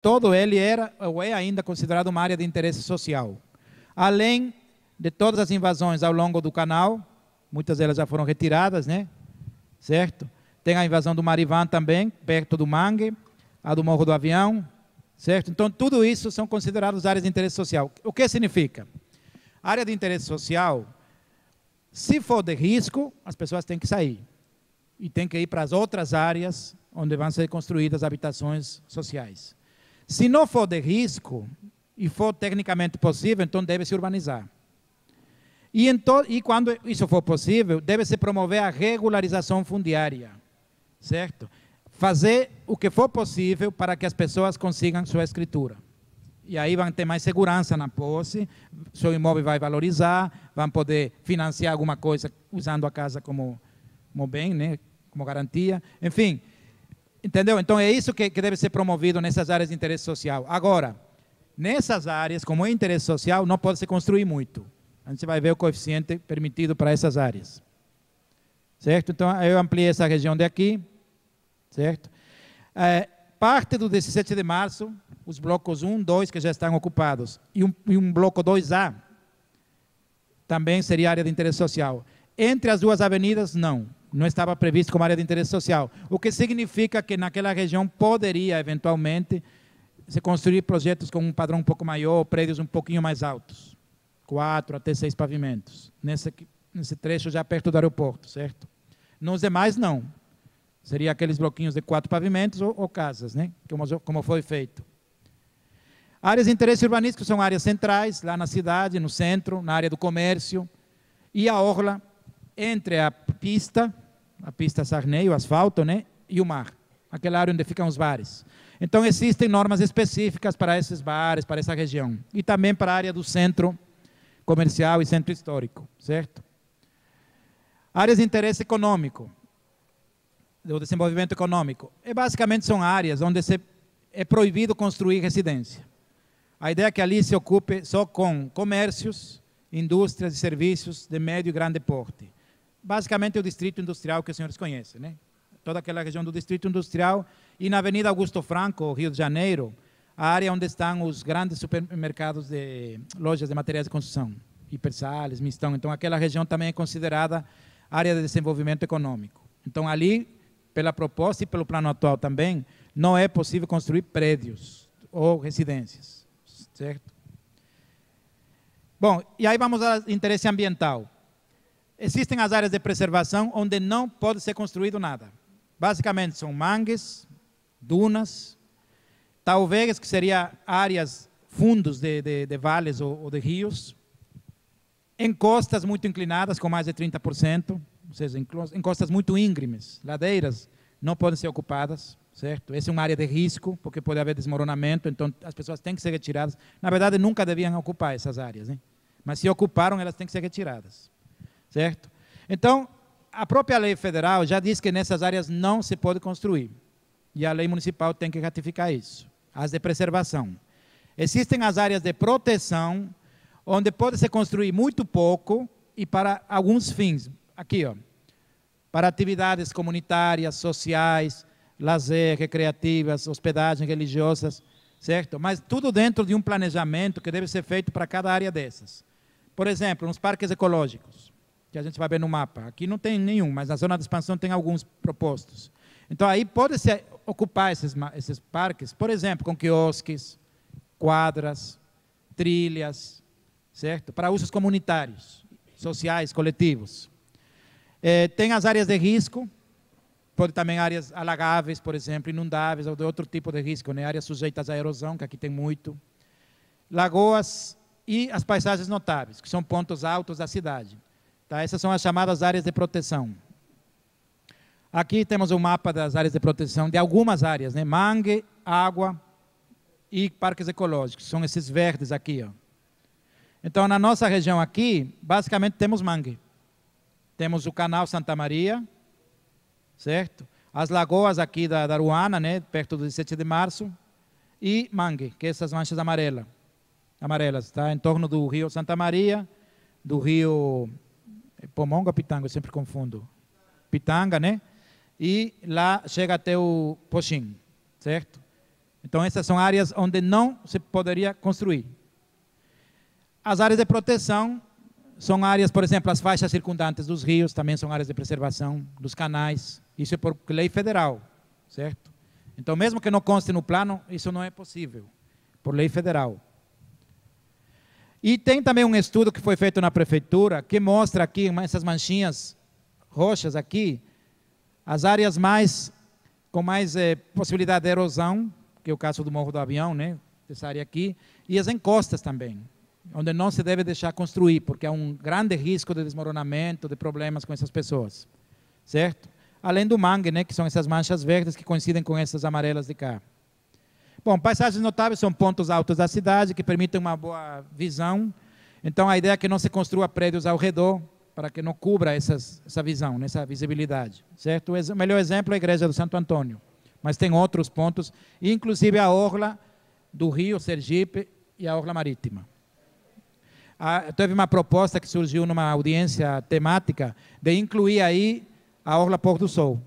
todo ele era ou é ainda considerado uma área de interesse social. Além de todas as invasões ao longo do canal, muitas delas já foram retiradas, né? Certo? Tem a invasão do Marivã também, perto do Mangue, a do Morro do Avião, certo? Então, tudo isso são considerados áreas de interesse social. O que significa? Área de interesse social, se for de risco, as pessoas têm que sair. E têm que ir para as outras áreas onde vão ser construídas habitações sociais. Se não for de risco, e for tecnicamente possível, então deve-se urbanizar. E quando isso for possível, deve-se promover a regularização fundiária, certo? Fazer o que for possível para que as pessoas consigam sua escritura. E aí vão ter mais segurança na posse, seu imóvel vai valorizar, vão poder financiar alguma coisa usando a casa como bem, né? Como garantia, enfim. Entendeu? Então é isso que deve ser promovido nessas áreas de interesse social. Agora, nessas áreas, como é interesse social, não pode se construir muito. A gente vai ver o coeficiente permitido para essas áreas. Certo? Então, eu ampliei essa região de aqui. Certo? Parte do 17 de março, os blocos 1, 2, que já estão ocupados, e um bloco 2A, também seria área de interesse social. Entre as duas avenidas, não estava previsto como área de interesse social. O que significa que naquela região poderia, eventualmente, se construir projetos com um padrão um pouco maior, prédios um pouquinho mais altos. 4 até 6 pavimentos. Nesse trecho já perto do aeroporto, certo? Nos demais, não. Seria aqueles bloquinhos de 4 pavimentos ou casas, né? Como foi feito. Áreas de interesse urbanístico são áreas centrais, lá na cidade, no centro, na área do comércio. E a orla, entre a pista Sarney, o asfalto, né? E o mar. Aquela área onde ficam os bares. Então, existem normas específicas para esses bares, para essa região. E também para a área do centro comercial e centro histórico, certo? Áreas de interesse econômico, do desenvolvimento econômico. Basicamente são áreas onde é proibido construir residência. A ideia é que ali se ocupe só com comércios, indústrias e serviços de médio e grande porte. Basicamente é o distrito industrial que os senhores conhecem, né? Toda aquela região do distrito industrial, e na Avenida Augusto Franco, Rio de Janeiro, a área onde estão os grandes supermercados de lojas de materiais de construção, Hipersales, Mistão. Então, aquela região também é considerada área de desenvolvimento econômico. Então, ali, pela proposta e pelo plano atual também, não é possível construir prédios ou residências, certo? Bom, e aí vamos ao interesse ambiental. Existem as áreas de preservação onde não pode ser construído nada. Basicamente são mangues, dunas, talvez que seriam áreas, fundos de vales ou de rios, encostas muito inclinadas com mais de 30%, ou seja, encostas muito íngremes, ladeiras, não podem ser ocupadas, certo? Essa é uma área de risco, porque pode haver desmoronamento, então as pessoas têm que ser retiradas. Na verdade, nunca deviam ocupar essas áreas, né? Mas se ocuparam, elas têm que ser retiradas, certo? Então, a própria lei federal já diz que nessas áreas não se pode construir, e a lei municipal tem que ratificar isso. As de preservação. Existem as áreas de proteção, onde pode se construir muito pouco e para alguns fins. Aqui, ó, para atividades comunitárias, sociais, lazer, recreativas, hospedagens religiosas, certo? Mas tudo dentro de um planejamento que deve ser feito para cada área dessas. Por exemplo, nos parques ecológicos, que a gente vai ver no mapa. Aqui não tem nenhum, mas na zona de expansão tem alguns propostos. Então, aí pode-se ocupar esses parques, por exemplo, com quiosques, quadras, trilhas, certo? Para usos comunitários, sociais, coletivos. Tem as áreas de risco, pode também áreas alagáveis, por exemplo, inundáveis, ou de outro tipo de risco, né? Áreas sujeitas à erosão, que aqui tem muito. Lagoas e as paisagens notáveis, que são pontos altos da cidade. Tá? Essas são as chamadas áreas de proteção. Aqui temos um mapa das áreas de proteção, de algumas áreas, né? Mangue, água e parques ecológicos. São esses verdes aqui, ó. Então, na nossa região aqui, basicamente temos mangue. Temos o canal Santa Maria, certo? As lagoas aqui da Aruana, né? Perto do 17 de março. E mangue, que é essas manchas amarelas, tá? Em torno do rio Santa Maria, do rio Pomonga ou Pitanga, eu sempre confundo. Pitanga, né? E lá chega até o Poxim, certo? Então, essas são áreas onde não se poderia construir. As áreas de proteção são áreas, por exemplo, as faixas circundantes dos rios, também são áreas de preservação, dos canais. Isso é por lei federal, certo? Então, mesmo que não conste no plano, isso não é possível, por lei federal. E tem também um estudo que foi feito na prefeitura, que mostra aqui, essas manchinhas roxas aqui, as áreas com mais possibilidade de erosão, que é o caso do Morro do Avião, né? Essa área aqui, e as encostas também, onde não se deve deixar construir, porque há um grande risco de desmoronamento, de problemas com essas pessoas, certo? Além do mangue, né, que são essas manchas verdes que coincidem com essas amarelas de cá. Bom, paisagens notáveis são pontos altos da cidade que permitem uma boa visão. Então, a ideia é que não se construa prédios ao redor, para que não cubra essa visão, essa visibilidade, certo? O melhor exemplo é a Igreja do Santo Antônio, mas tem outros pontos, inclusive a orla do Rio Sergipe e a orla marítima. Teve uma proposta que surgiu numa audiência temática de incluir aí a orla Pôr do Sol,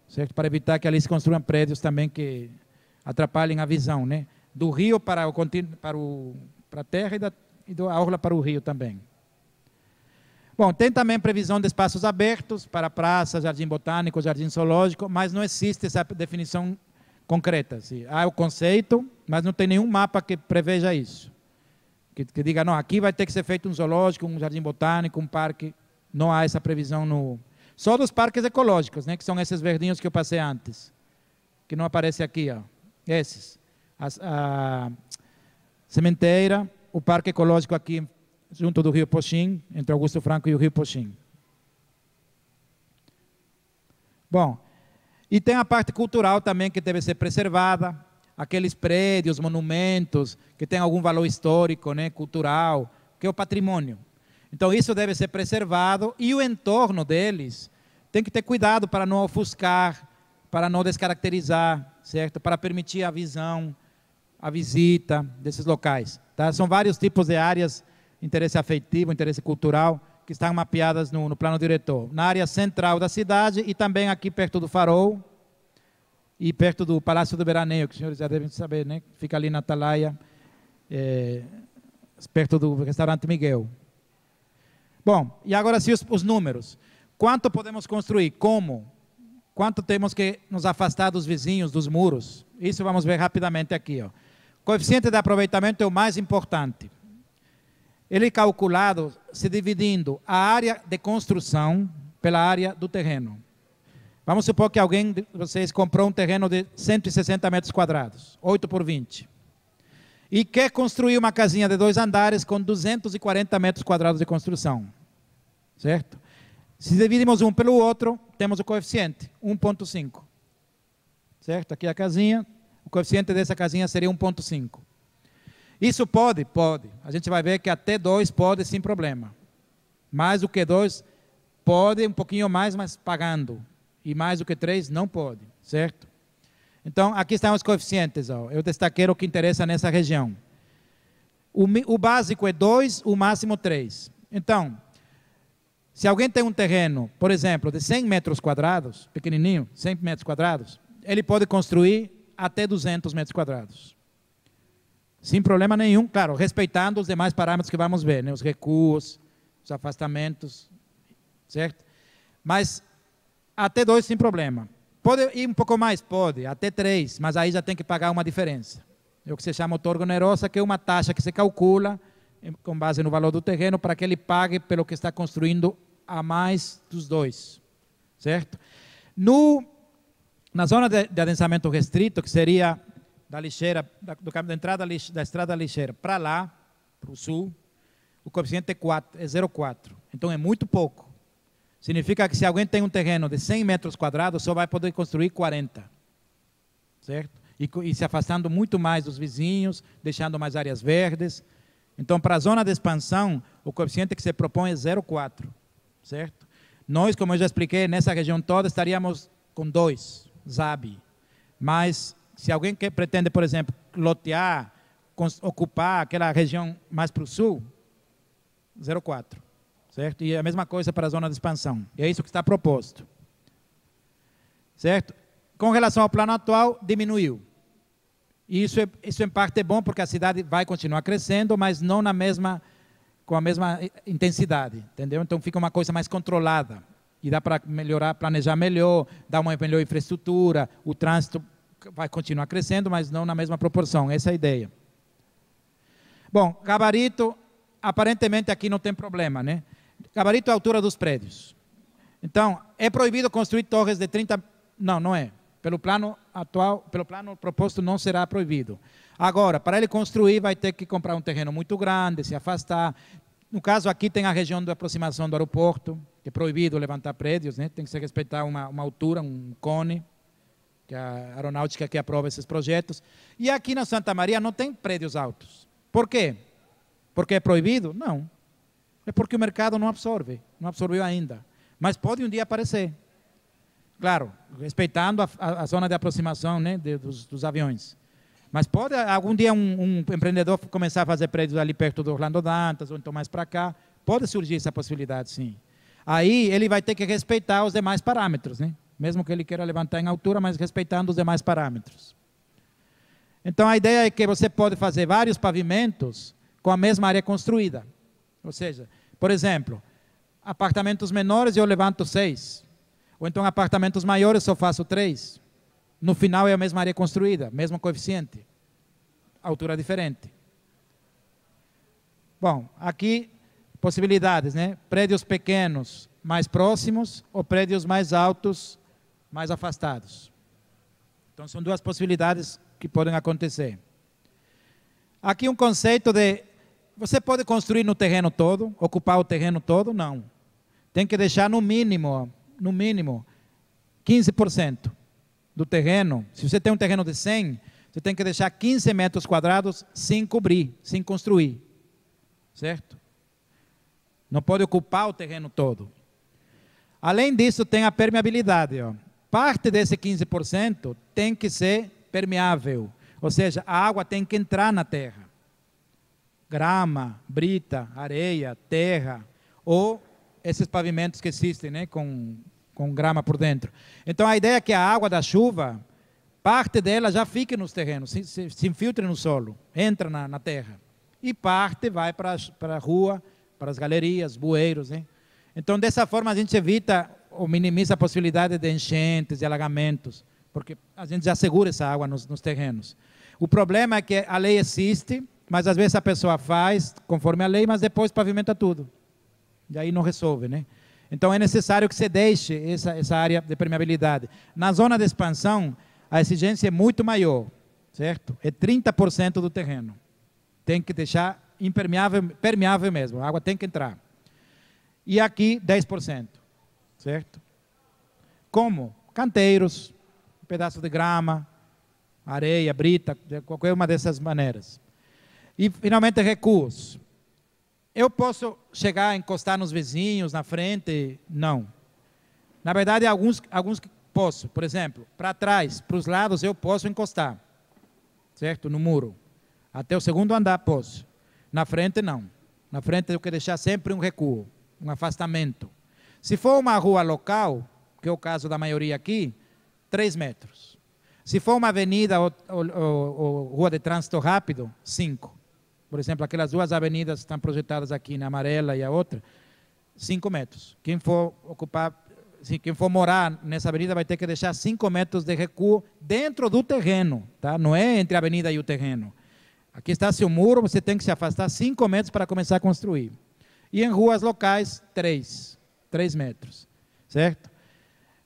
certo? Para evitar que ali se construam prédios também que atrapalhem a visão, né? Do rio para a terra e da orla para o rio também. Bom, tem também previsão de espaços abertos para praça, jardim botânico, jardim zoológico, mas não existe essa definição concreta. Assim. Há o conceito, mas não tem nenhum mapa que preveja isso. Que diga, não, aqui vai ter que ser feito um zoológico, um jardim botânico, um parque. Não há essa previsão só dos parques ecológicos, né, que são esses verdinhos que eu passei antes, que não aparece aqui, ó. Esses. A sementeira, o parque ecológico aqui junto do Rio Poxim, entre Augusto Franco e o Rio Poxim. Bom, e tem a parte cultural também que deve ser preservada, aqueles prédios, monumentos, que têm algum valor histórico, né, cultural, que é o patrimônio. Então, isso deve ser preservado e o entorno deles tem que ter cuidado para não ofuscar, para não descaracterizar, certo? Para permitir a visão, a visita desses locais. Tá? São vários tipos de áreas, interesse afetivo, interesse cultural, que estão mapeadas no plano diretor. Na área central da cidade e também aqui perto do Farol e perto do Palácio do Veraneio, que os senhores já devem saber, né? Fica ali na Atalaia, perto do restaurante Miguel. Bom, e agora sim os números. Quanto podemos construir? Como? Quanto temos que nos afastar dos vizinhos, dos muros? Isso vamos ver rapidamente aqui. Ó. Coeficiente de aproveitamento é o mais importante. Ele é calculado se dividindo a área de construção pela área do terreno. Vamos supor que alguém de vocês comprou um terreno de 160 metros quadrados, 8 por 20. E quer construir uma casinha de 2 andares com 240 metros quadrados de construção. Certo? Se dividimos um pelo outro, temos o coeficiente, 1,5. Certo? Aqui a casinha, o coeficiente dessa casinha seria 1,5. Isso pode? Pode. A gente vai ver que até 2 pode sem problema. Mais do que 2 pode, um pouquinho mais, mas pagando. E mais do que 3 não pode. Certo? Então, aqui estão os coeficientes. Ó. Eu destaquei o que interessa nessa região. O básico é 2, o máximo 3. Então, se alguém tem um terreno, por exemplo, de 100 metros quadrados, pequenininho, 100 metros quadrados, ele pode construir até 200 metros quadrados. Sem problema nenhum, claro, respeitando os demais parâmetros que vamos ver, né? Os recuos, os afastamentos, certo? Mas até 2 sem problema. Pode ir um pouco mais? Pode, até 3, mas aí já tem que pagar uma diferença. É o que se chama outorga onerosa, que é uma taxa que se calcula com base no valor do terreno para que ele pague pelo que está construindo a mais dos 2, certo? Na zona de adensamento restrito, que seria da lixeira, da entrada da estrada lixeira para lá, para o sul, o coeficiente é 0,4. Então é muito pouco. Significa que se alguém tem um terreno de 100 metros quadrados, só vai poder construir 40. Certo? E se afastando muito mais dos vizinhos, deixando mais áreas verdes. Então, para a zona de expansão, o coeficiente que se propõe é 0,4. Certo? Nós, como eu já expliquei, nessa região toda, estaríamos com 2, ZAB. Mas, se alguém pretende, por exemplo, lotear, ocupar aquela região mais para o sul, 0,4. Certo? E a mesma coisa para a zona de expansão. E é isso que está proposto. Certo? Com relação ao plano atual, diminuiu. E isso em parte é bom, porque a cidade vai continuar crescendo, mas não com a mesma intensidade, entendeu? Então fica uma coisa mais controlada. E dá para melhorar, planejar melhor, dar uma melhor infraestrutura, o trânsito vai continuar crescendo, mas não na mesma proporção, essa é a ideia. Bom, gabarito, aparentemente aqui não tem problema, né? Gabarito é a altura dos prédios. Então, é proibido construir torres de 30... Não, não é. Pelo plano atual, pelo plano proposto, não será proibido. Agora, para ele construir, vai ter que comprar um terreno muito grande, se afastar. No caso, aqui tem a região de aproximação do aeroporto, que é proibido levantar prédios, né? Tem que se respeitar uma altura, um cone, que é a aeronáutica que aprova esses projetos. E aqui na Santa Maria não tem prédios altos. Por quê? Porque é proibido? Não. É porque o mercado não absorveu ainda. Mas pode um dia aparecer. Claro, respeitando a zona de aproximação, né, dos aviões. Mas pode algum dia um empreendedor começar a fazer prédios ali perto do Orlando Dantas, ou então mais para cá. Pode surgir essa possibilidade, sim. Aí ele vai ter que respeitar os demais parâmetros, né? Mesmo que ele queira levantar em altura, mas respeitando os demais parâmetros. Então a ideia é que você pode fazer vários pavimentos com a mesma área construída. Ou seja, por exemplo, apartamentos menores eu levanto 6. Ou então apartamentos maiores só faço 3. No final é a mesma área construída, mesmo coeficiente. Altura diferente. Bom, aqui possibilidades, né? Prédios pequenos mais próximos ou prédios mais altos mais afastados. Então são duas possibilidades que podem acontecer. Aqui um conceito de... Você pode construir no terreno todo, ocupar o terreno todo? Não. Tem que deixar no mínimo 15% do terreno. Se você tem um terreno de 100, você tem que deixar 15 metros quadrados sem cobrir, sem construir. Certo? Não pode ocupar o terreno todo. Além disso, tem a permeabilidade. Ó. Parte desse 15% tem que ser permeável. Ou seja, a água tem que entrar na terra. Grama, brita, areia, terra, ou esses pavimentos que existem, né, com grama por dentro. Então a ideia é que a água da chuva, parte dela já fique nos terrenos, se infiltre no solo, entra na terra. E parte vai para a rua, para as galerias, bueiros, né? Então dessa forma a gente evita ou minimiza a possibilidade de enchentes e alagamentos, porque a gente já segura essa água nos terrenos. O problema é que a lei existe, mas às vezes a pessoa faz conforme a lei, mas depois pavimenta tudo. E aí não resolve, né? Então é necessário que você deixe essa área de permeabilidade. Na zona de expansão, a exigência é muito maior, certo? É 30% do terreno. Tem que deixar impermeável, permeável mesmo, a água tem que entrar. E aqui 10%, certo? Como? Canteiros, um pedaço de grama, areia, brita, de qualquer uma dessas maneiras. E finalmente recuos. Eu posso chegar a encostar nos vizinhos, na frente? Não. Na verdade, alguns que posso. Por exemplo, para trás, para os lados, eu posso encostar. Certo? No muro. Até o segundo andar posso. Na frente, não. Na frente, eu tenho que deixar sempre um recuo, um afastamento. Se for uma rua local, que é o caso da maioria aqui, 3 metros. Se for uma avenida ou rua de trânsito rápido, 5. Por exemplo, aquelas duas avenidas que estão projetadas aqui, na Amarela e a outra, 5 metros. Quem for quem for morar nessa avenida vai ter que deixar 5 metros de recuo dentro do terreno, tá? Não é entre a avenida e o terreno. Aqui está seu muro, você tem que se afastar 5 metros para começar a construir. E em ruas locais, 3 metros, certo?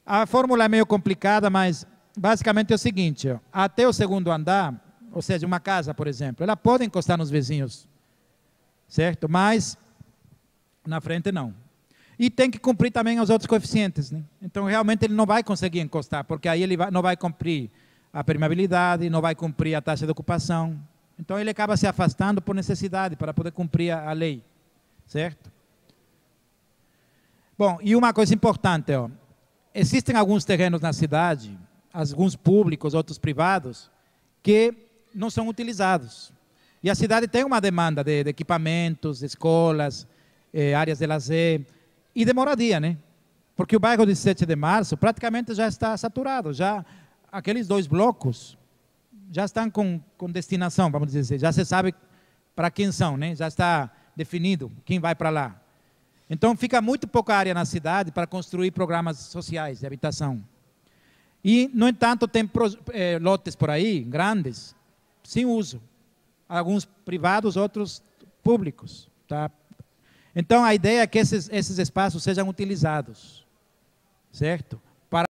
A fórmula é meio complicada, mas basicamente é o seguinte, ó, até o segundo andar, ou seja, uma casa, por exemplo, ela pode encostar nos vizinhos, certo? Mas na frente não. E tem que cumprir também os outros coeficientes, né? Então realmente ele não vai conseguir encostar, porque aí ele não vai cumprir a permeabilidade, não vai cumprir a taxa de ocupação. Então ele acaba se afastando por necessidade, para poder cumprir a lei, certo? Bom, e uma coisa importante, ó, existem alguns terrenos na cidade, alguns públicos, outros privados, que não são utilizados. E a cidade tem uma demanda de equipamentos, escolas, áreas de lazer e de moradia, né? Porque o bairro 17 de Março praticamente já está saturado, já aqueles 2 blocos já estão com destinação, vamos dizer, já se sabe para quem são, né? Já está definido quem vai para lá. Então, fica muito pouca área na cidade para construir programas sociais de habitação. E, no entanto, tem lotes por aí, grandes, sem uso. Alguns privados, outros públicos. Tá? Então, a ideia é que esses espaços sejam utilizados. Certo?